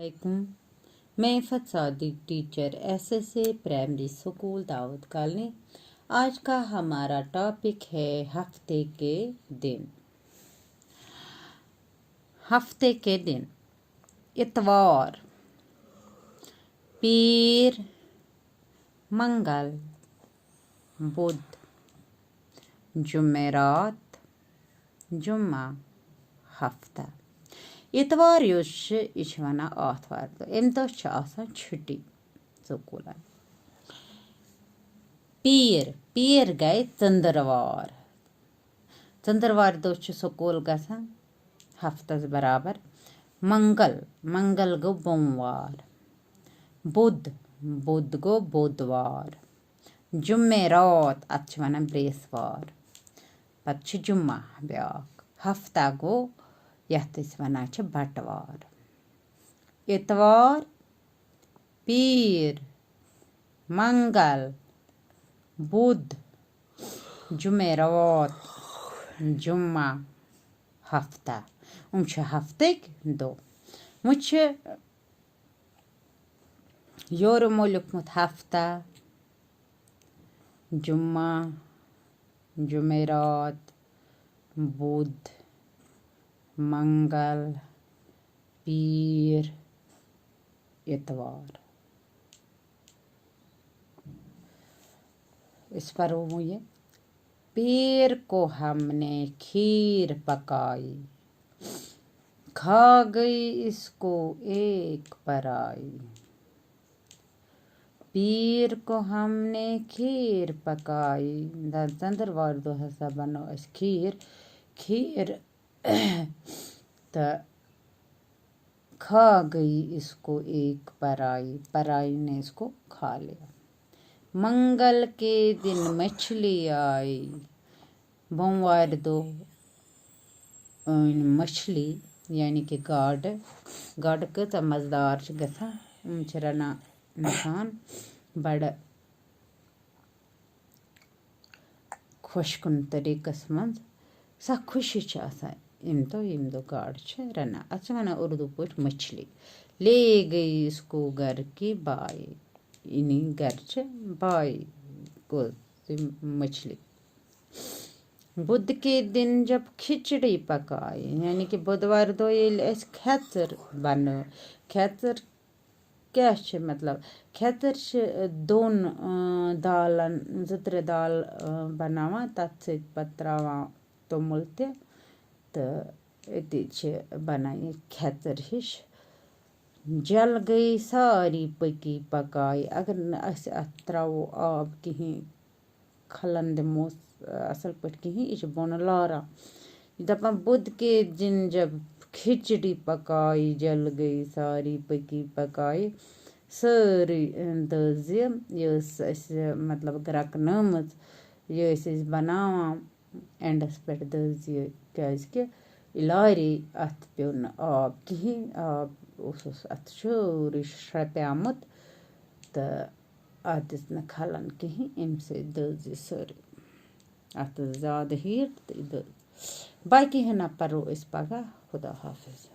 अलैकुम। मैं Iffat Sadiq teacher SSA primary school Daud colony. आज का हमारा टॉपिक है हफ्ते के दिन। हफ्ते के दिन: इतवार, पीर, मंगल, बुध, जुमेरात, जुम्मा, हफ्ता। इतवार यह वनान आथवार दो, अमि दह छुट्टी स्कूलन। पीर गए चंद्रवार। चंद्रवार दह स्कूल गसान हफ्तस बराबर। मंगल गो बोमवार। बुध गो बुधवार। जुमेरात अत वनान ब्रेसवार। पत जुम्मा ब्याक। हफ्ता गो यथ वनान बटवार। इतवार, पीर, मंगल, बुध, जुमेरात, जुम्मा, हफ्ता। हफ्तक दो। योर लिखमुत हफ्ता, जुम्मा, जुमेरात, बुध, मंगल, पीर, इतवार। इस पर वो ये पीर को हमने खीर पकाई, खा गई इसको एक पराई। पीर को हमने खीर पकाई। चंद्रवार दो हसा बनो अस खीर तो खा गई इसको एक पराई ने इसको खा लिया। मंगल के दिन मछली आई। बोमवार दो मछली यानी कि गाड कत मजदार गसान रना इंसान बड़ खुशकुन तरीकस मज सा खुशी इम दो गाड रना अत वना उर्दू पट मछली। ले गई इसको घर की बाई। इन्हीं घर बाई को मछली। बुध के दिन जब खिचड़ी पकाई यानी कि बुधवार दो ये खेचर बन। खेचर क्या मतलब खेचर दोन दालन जत्र दाल बनावा तथ पत्रावा तोमुल तो बनाई खेचर हिश। जल गई सारी पकी पकाई। अगर अत त्रो आब कहीं खलन दिमोस असल पे कहीं यह बोन लारा दपान बुध के दिन जब खिचड़ी पकाई जल गई सारी पकी पकाई सारी दज यह मतलब ग्रकन यह बनावान एंडस पे दज क्या लारे अत पे आब कहीं आब अत शोर श्रप्यामुत तो अत दिस न खलन कहीं अम से दज सारी अत ज्यादा हीट तो दज। बाकी हना परो पगह। खुदा हाफिज।